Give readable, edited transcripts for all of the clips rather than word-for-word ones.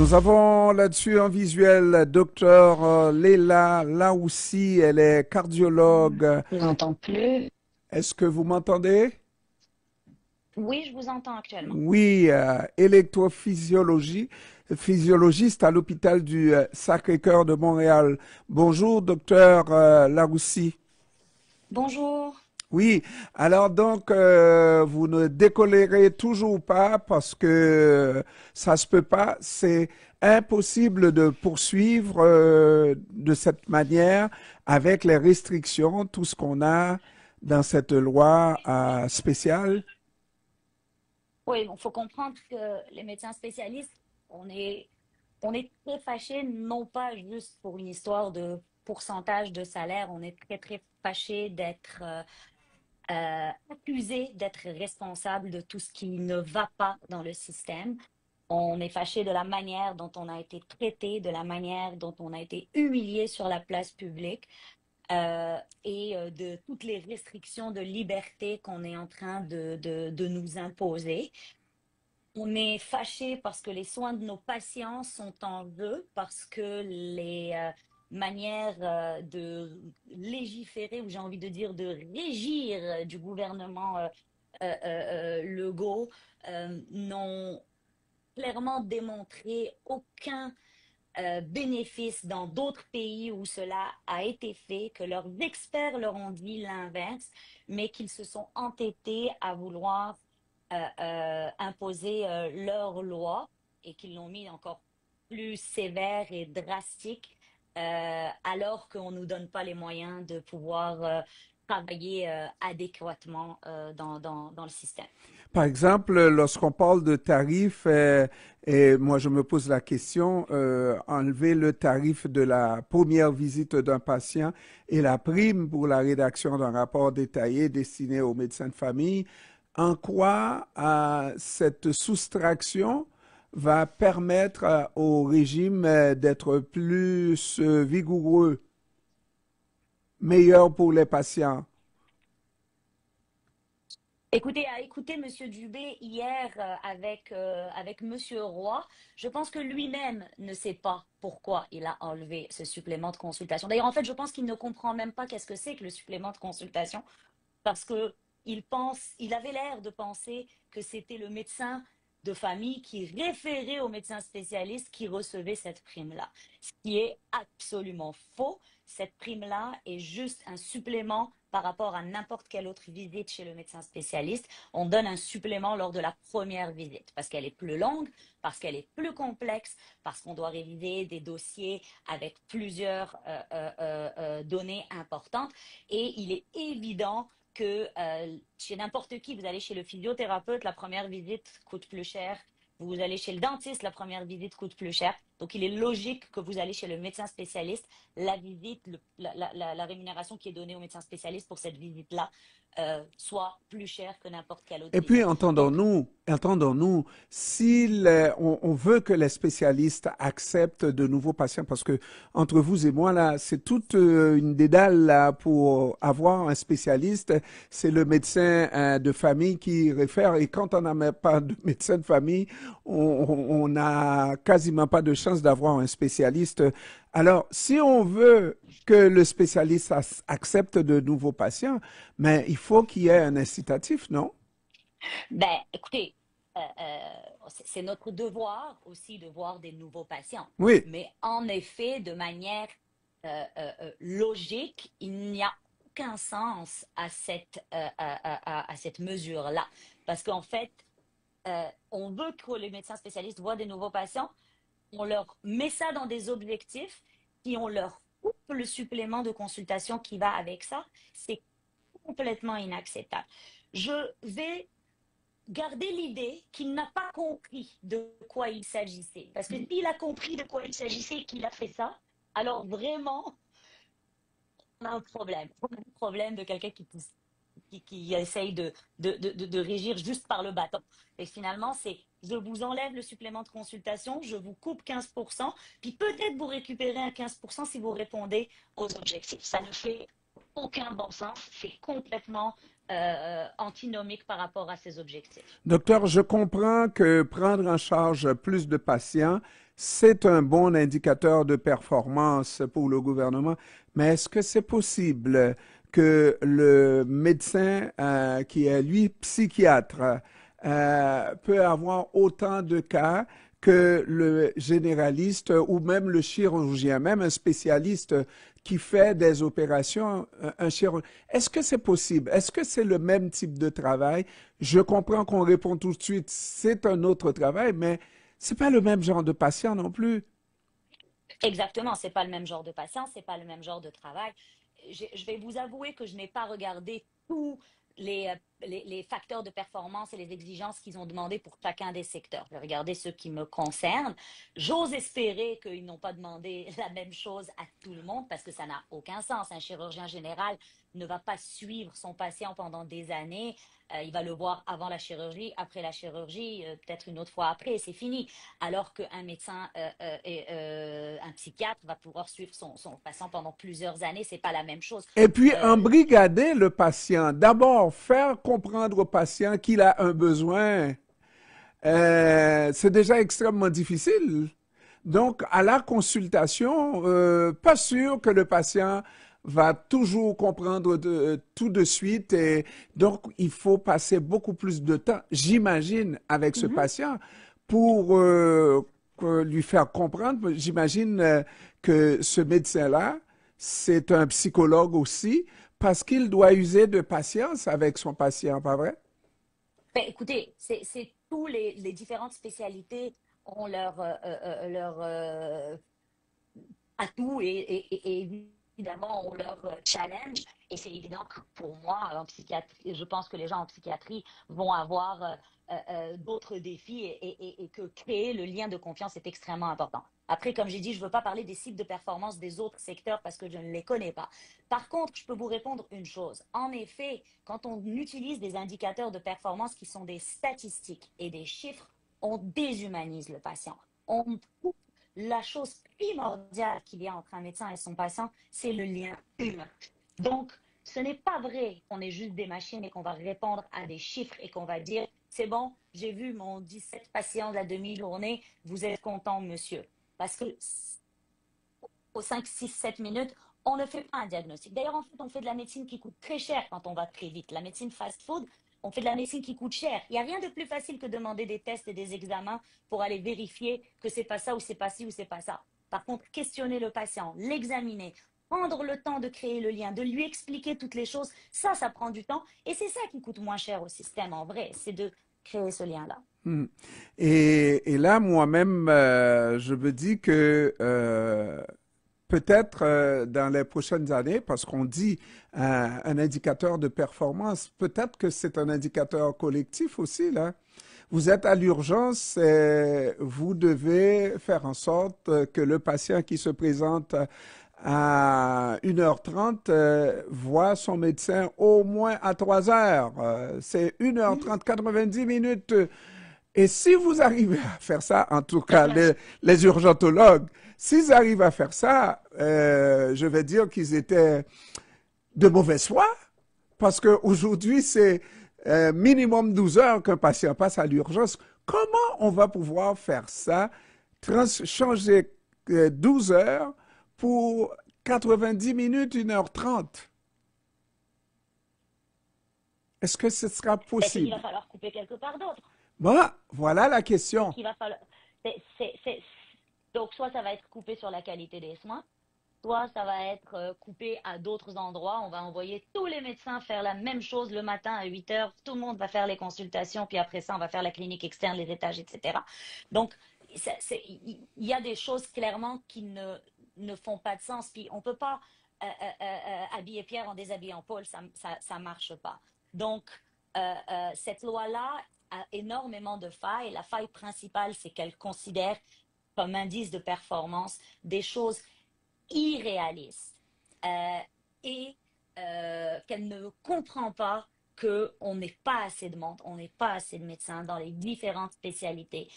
Nous avons là-dessus en visuel docteur Leila Laoussi, elle est cardiologue. Je vous entends plus. Est-ce que vous m'entendez? Oui, je vous entends actuellement. Oui, physiologiste à l'hôpital du Sacré-Cœur de Montréal. Bonjour docteur Laoussi. Bonjour. Oui, alors donc vous ne décollerez toujours pas parce que ça se peut pas, c'est impossible de poursuivre de cette manière avec les restrictions, tout ce qu'on a dans cette loi spéciale. Oui, il faut comprendre que les médecins spécialistes, on est, on est très fâchés, non pas juste pour une histoire de pourcentage de salaire, on est très, très fâchés d'être accusés d'être responsables de tout ce qui ne va pas dans le système. On est fâché de la manière dont on a été traité, de la manière dont on a été humilié sur la place publique. Et de toutes les restrictions de liberté qu'on est en train de nous imposer. On est fâché parce que les soins de nos patients sont en jeu, parce que les manières de légiférer, ou j'ai envie de dire de régir du gouvernement Legault, n'ont clairement démontré aucun bénéfice dans d'autres pays où cela a été fait, que leurs experts leur ont dit l'inverse, mais qu'ils se sont entêtés à vouloir imposer leurs lois et qu'ils l'ont mis encore plus sévère et drastique, alors qu'on ne nous donne pas les moyens de pouvoir travailler adéquatement dans le système. Par exemple, lorsqu'on parle de tarifs, et moi je me pose la question, enlever le tarif de la première visite d'un patient et la prime pour la rédaction d'un rapport détaillé destiné aux médecins de famille, en quoi cette soustraction va permettre au régime d'être plus vigoureux, meilleur pour les patients? Écoutez, à écouter Monsieur Dubé hier avec Monsieur Roy, je pense que lui-même ne sait pas pourquoi il a enlevé ce supplément de consultation. D'ailleurs, en fait, je pense qu'il ne comprend même pas qu'est-ce que c'est que le supplément de consultation, parce que il avait l'air de penser que c'était le médecin de famille qui référait au médecin spécialiste qui recevait cette prime-là. Ce qui est absolument faux. Cette prime-là est juste un supplément par rapport à n'importe quelle autre visite chez le médecin spécialiste. On donne un supplément lors de la première visite parce qu'elle est plus longue, parce qu'elle est plus complexe, parce qu'on doit réviser des dossiers avec plusieurs données importantes. Et il est évident que chez n'importe qui, vous allez chez le physiothérapeute, la première visite coûte plus cher. Vous allez chez le dentiste, la première visite coûte plus cher. Donc, il est logique que vous allez chez le médecin spécialiste. La visite, la rémunération qui est donnée au médecin spécialiste pour cette visite-là soit plus chère que n'importe quelle autre Et puis, visite. Donc, entendons-nous, si on veut que les spécialistes acceptent de nouveaux patients, parce que entre vous et moi, là, c'est toute une dédale là, pour avoir un spécialiste, c'est le médecin de famille qui réfère, et quand on n'a même pas de médecin de famille, on n'a quasiment pas de chance d'avoir un spécialiste. Alors, si on veut que le spécialiste accepte de nouveaux patients, mais il faut qu'il y ait un incitatif, non? ben, écoutez, c'est notre devoir aussi de voir des nouveaux patients. Oui. Mais en effet, de manière logique, il n'y a aucun sens à cette mesure-là. Parce qu'en fait, on veut que les médecins spécialistes voient des nouveaux patients, on leur met ça dans des objectifs, puis on leur coupe le supplément de consultation qui va avec ça. C'est complètement inacceptable. Je vais garder l'idée qu'il n'a pas compris de quoi il s'agissait. Parce que s'il a compris de quoi il s'agissait et qu'il a fait ça, alors vraiment, on a un problème. On a un problème de quelqu'un qui essaye de régir juste par le bâton. Et finalement, c'est je vous enlève le supplément de consultation, je vous coupe 15%, puis peut-être vous récupérez un 15% si vous répondez aux objectifs. Ça ne fait aucun bon sens, c'est complètement antinomique par rapport à ces objectifs. Docteur, je comprends que prendre en charge plus de patients, c'est un bon indicateur de performance pour le gouvernement, mais est-ce que c'est possible que le médecin qui est lui psychiatre peut avoir autant de cas que le généraliste ou même le chirurgien, même un spécialiste qui fait des opérations, un chirurgien. Est-ce que c'est possible? Est-ce que c'est le même type de travail? Je comprends qu'on répond tout de suite, c'est un autre travail, mais c'est pas le même genre de patient non plus. Exactement, c'est pas le même genre de patient, c'est pas le même genre de travail. Je vais vous avouer que je n'ai pas regardé tous les facteurs de performance et les exigences qu'ils ont demandé pour chacun des secteurs. Je vais regarder ceux qui me concernent. J'ose espérer qu'ils n'ont pas demandé la même chose à tout le monde parce que ça n'a aucun sens. Un chirurgien général ne va pas suivre son patient pendant des années. Il va le voir avant la chirurgie, après la chirurgie, peut-être une autre fois après, et c'est fini. Alors qu'un médecin et un psychiatre va pouvoir suivre son patient pendant plusieurs années, c'est pas la même chose. Et puis, Euh, embrigader le patient. D'abord, faire comprendre au patient qu'il a un besoin, c'est déjà extrêmement difficile. Donc, à la consultation, pas sûr que le patient va toujours comprendre tout de suite. Et donc, il faut passer beaucoup plus de temps, j'imagine, avec ce mhm. patient pour lui faire comprendre. J'imagine que ce médecin-là, c'est un psychologue aussi, parce qu'il doit user de patience avec son patient, pas vrai? Ben, écoutez, c'est tous les différentes spécialités ont leur atouts et évidemment ont leur challenge. Et c'est évident que pour moi, en psychiatrie, je pense que les gens en psychiatrie vont avoir d'autres défis et que créer le lien de confiance est extrêmement important. Après, comme j'ai dit, je ne veux pas parler des cibles de performance des autres secteurs parce que je ne les connais pas. Par contre, je peux vous répondre une chose. En effet, quand on utilise des indicateurs de performance qui sont des statistiques et des chiffres, on déshumanise le patient. On coupe la chose primordiale qu'il y a entre un médecin et son patient, c'est le lien humain. Donc, ce n'est pas vrai qu'on est juste des machines et qu'on va répondre à des chiffres et qu'on va dire, c'est bon, j'ai vu mon 17 patients de la demi-journée, vous êtes content, monsieur. Parce que aux 5, 6, 7 minutes, on ne fait pas un diagnostic. D'ailleurs, en fait, on fait de la médecine qui coûte très cher quand on va très vite. La médecine fast-food, on fait de la médecine qui coûte cher. Il n'y a rien de plus facile que demander des tests et des examens pour aller vérifier que c'est pas ça ou c'est pas ci ou c'est pas ça. Par contre, questionner le patient, l'examiner, prendre le temps de créer le lien, de lui expliquer toutes les choses, ça prend du temps. Et c'est ça qui coûte moins cher au système en vrai, c'est de créer ce lien-là. Hmm. Et là, moi-même, je me dis que peut-être dans les prochaines années, parce qu'on dit un indicateur de performance, peut-être que c'est un indicateur collectif aussi, là. Vous êtes à l'urgence et vous devez faire en sorte que le patient qui se présente à 1h30 voit son médecin au moins à 3 heures. C'est 1h30, 90 minutes. Et si vous arrivez à faire ça, en tout cas les urgentologues, s'ils arrivent à faire ça, je vais dire qu'ils étaient de mauvaise foi, parce qu'aujourd'hui, c'est minimum 12 heures qu'un patient passe à l'urgence. Comment on va pouvoir faire ça, changer 12 heures pour 90 minutes, 1h30? Est-ce que ce sera C'est qu'il va possible? falloir couper quelque part d'autre. Bon, voilà la C'est question. qu'il va falloir. Donc, soit ça va être coupé sur la qualité des soins, soit ça va être coupé à d'autres endroits. On va envoyer tous les médecins faire la même chose le matin à 8 heures. Tout le monde va faire les consultations, puis après ça, on va faire la clinique externe, les étages, etc. Donc, il y a des choses clairement qui ne font pas de sens. Puis, on ne peut pas habiller Pierre en déshabillant Paul, ça marche pas. Donc, cette loi-là a énormément de failles. La faille principale, c'est qu'elle considère comme indice de performance des choses irréalistes euh, et qu'elle ne comprend pas qu'on n'est pas assez de monde, on n'est pas assez de médecins dans les différentes spécialités,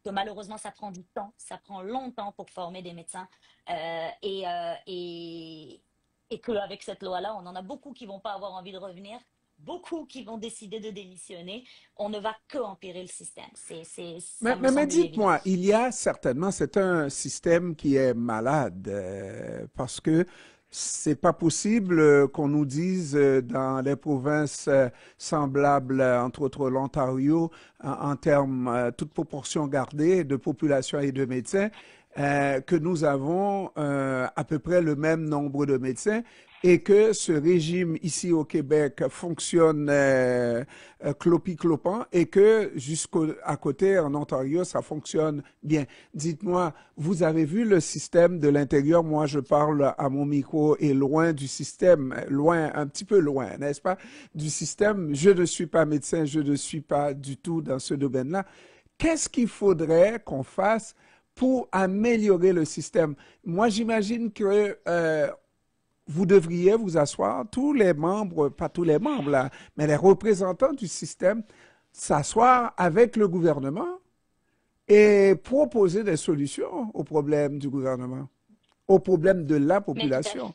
que malheureusement ça prend du temps, ça prend longtemps pour former des médecins et qu'avec cette loi-là, on en a beaucoup qui vont pas avoir envie de revenir, beaucoup qui vont décider de démissionner, on ne va que empirer le système. Mais, Ça me mais, mais semble une dites-moi, évidence. il y a certainement, c'est un système qui est malade parce que c'est pas possible qu'on nous dise dans les provinces semblables, entre autres l'Ontario, en termes toute proportion gardée de population et de médecins, que nous avons à peu près le même nombre de médecins et que ce régime ici au Québec fonctionne clopi-clopant et que jusqu'à côté, en Ontario, ça fonctionne bien. Dites-moi, vous avez vu le système de l'intérieur? Moi, je parle à mon micro et loin du système, loin, un petit peu loin, n'est-ce pas? Du système, je ne suis pas médecin, je ne suis pas du tout dans ce domaine-là. Qu'est-ce qu'il faudrait qu'on fasse pour améliorer le système? Moi, j'imagine que vous devriez vous asseoir, tous les membres, pas tous les membres là, mais les représentants du système, s'asseoir avec le gouvernement et proposer des solutions aux problèmes du gouvernement, aux problèmes de la Mais population.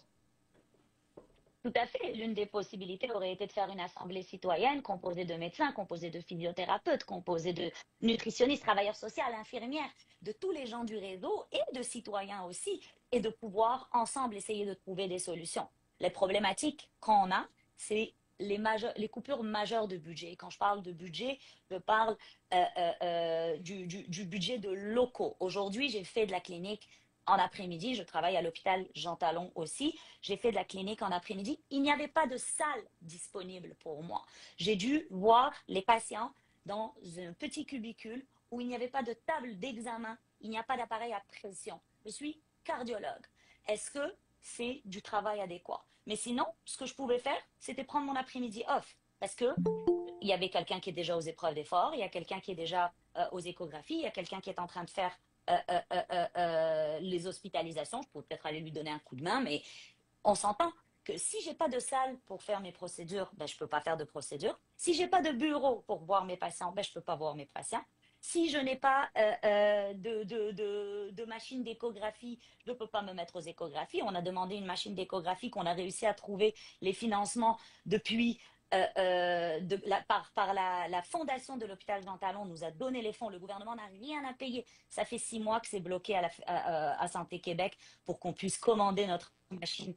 tout à fait. L'une des possibilités aurait été de faire une assemblée citoyenne composée de médecins, composée de physiothérapeutes, composée de nutritionnistes, travailleurs sociaux, infirmières, de tous les gens du réseau et de citoyens aussi, et de pouvoir ensemble essayer de trouver des solutions. Les problématiques qu'on a, c'est les coupures majeures de budget. Quand je parle de budget, je parle du budget de locaux. Aujourd'hui, j'ai fait de la clinique en après-midi. Je travaille à l'hôpital Jean Talon aussi. J'ai fait de la clinique en après-midi. Il n'y avait pas de salle disponible pour moi. J'ai dû voir les patients dans un petit cubicule où il n'y avait pas de table d'examen, il n'y a pas d'appareil à pression. Je suis cardiologue. Est-ce que c'est du travail adéquat? Mais sinon, ce que je pouvais faire, c'était prendre mon après-midi off. Parce que il y avait quelqu'un qui est déjà aux épreuves d'effort, il y a quelqu'un qui est déjà aux échographies, il y a quelqu'un qui est en train de faire les hospitalisations. Je pourrais peut-être aller lui donner un coup de main, mais on s'entend que si j'ai pas de salle pour faire mes procédures, ben, je peux pas faire de procédures. Si j'ai pas de bureau pour voir mes patients, ben, je peux pas voir mes patients. Si je n'ai pas de machine d'échographie, je ne peux pas me mettre aux échographies. On a demandé une machine d'échographie qu'on a réussi à trouver les financements depuis par la fondation de l'hôpital Jean Talon nous a donné les fonds. Le gouvernement n'a rien à payer. Ça fait 6 mois que c'est bloqué à Santé Québec pour qu'on puisse commander notre machine,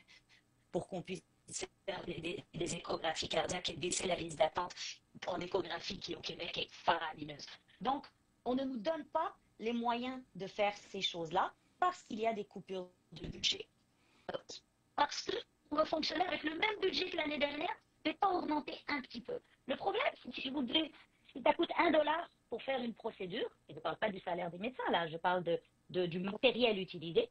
pour qu'on puisse faire des échographies cardiaques et baisser la liste d'attente pour l'échographie qui au Québec est faramineuse. Donc, on ne nous donne pas les moyens de faire ces choses-là parce qu'il y a des coupures de budget. Parce qu'on va fonctionner avec le même budget que l'année dernière, mais pas augmenter un petit peu. Le problème, c'est que si ça coûte 1 dollar pour faire une procédure, et je ne parle pas du salaire des médecins, là, je parle du matériel utilisé,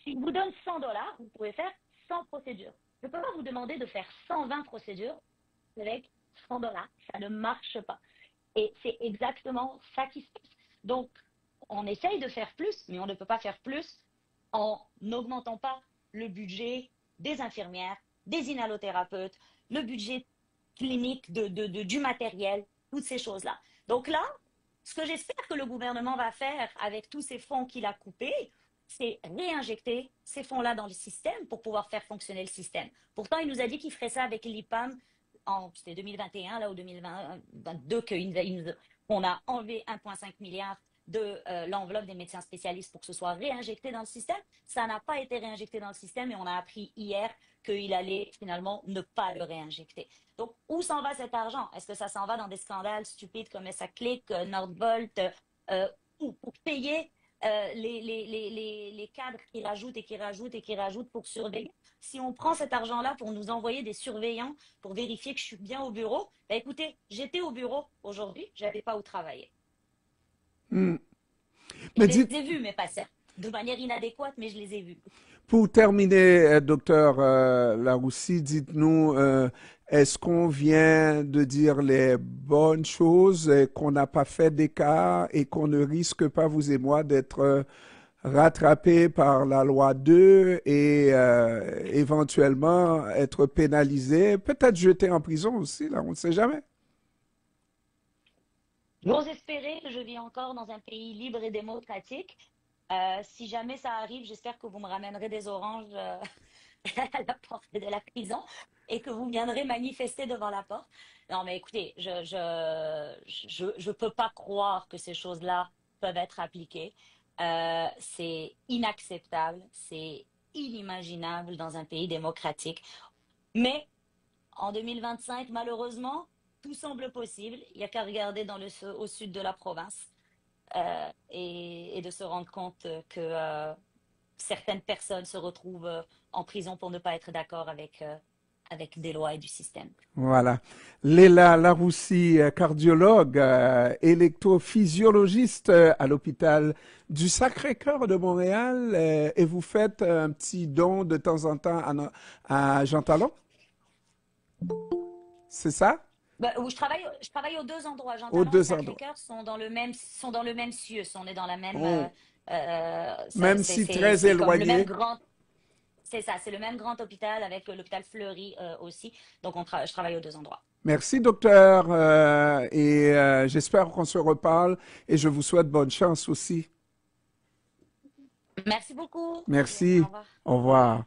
si je vous donne 100 dollars, vous pouvez faire 100 procédures. Je ne peux pas vous demander de faire 120 procédures avec 100 dollars. Ça ne marche pas. Et c'est exactement ça qui se passe. Donc, on essaye de faire plus, mais on ne peut pas faire plus en n'augmentant pas le budget des infirmières, des inhalothérapeutes, le budget clinique du matériel, toutes ces choses-là. Donc là, ce que j'espère que le gouvernement va faire avec tous ces fonds qu'il a coupés, c'est réinjecter ces fonds-là dans le système pour pouvoir faire fonctionner le système. Pourtant, il nous a dit qu'il ferait ça avec l'IPAM c'était 2021 là, ou 2022 qu'on a enlevé 1,5 milliard de l'enveloppe des médecins spécialistes pour que ce soit réinjecté dans le système. Ça n'a pas été réinjecté dans le système et on a appris hier qu'il allait finalement ne pas le réinjecter. Donc, où s'en va cet argent? Est-ce que ça s'en va dans des scandales stupides comme SACLIC, Nordvolt, ou pour payer les cadres qui rajoutent et qui rajoutent et qui rajoutent pour surveiller? Si on prend cet argent-là pour nous envoyer des surveillants pour vérifier que je suis bien au bureau, ben écoutez, j'étais au bureau aujourd'hui, je n'avais pas où travailler. Hmm. Je Mais les dites, ai vus, mes patients, de manière inadéquate, mais je les ai vus. pour terminer, docteur Laroussi, dites-nous, est-ce qu'on vient de dire les bonnes choses, qu'on n'a pas fait d'écart et qu'on ne risque pas, vous et moi, d'être rattrapé par la loi 2 et éventuellement être pénalisé, peut-être jeté en prison aussi, là, on ne sait jamais. J'ose espérer que je vis encore dans un pays libre et démocratique. Si jamais ça arrive, j'espère que vous me ramènerez des oranges à la porte de la prison. et que vous viendrez manifester devant la porte. Non, mais écoutez, je peux pas croire que ces choses-là peuvent être appliquées. C'est inacceptable, c'est inimaginable dans un pays démocratique. Mais en 2025, malheureusement, tout semble possible. Il n'y a qu'à regarder au sud de la province et de se rendre compte que certaines personnes se retrouvent en prison pour ne pas être d'accord avec des lois et du système. Voilà. Léla Laroussi, cardiologue, électrophysiologiste à l'hôpital du Sacré-Cœur de Montréal, et vous faites un petit don de temps en temps à Jean Talon, c'est ça? Bah, où je travaille aux deux endroits. Jean Aux Talon et deux endroits. Sacré-Cœur sont dans le même cieux. On est dans la même, Oh, même si très c'est comme le même éloigné. grand, c'est ça, c'est le même grand hôpital avec l'hôpital Fleury aussi. Donc je travaille aux deux endroits. Merci, docteur, et j'espère qu'on se reparle et je vous souhaite bonne chance aussi. Merci beaucoup. Bonne journée. Au Merci. revoir. Au revoir.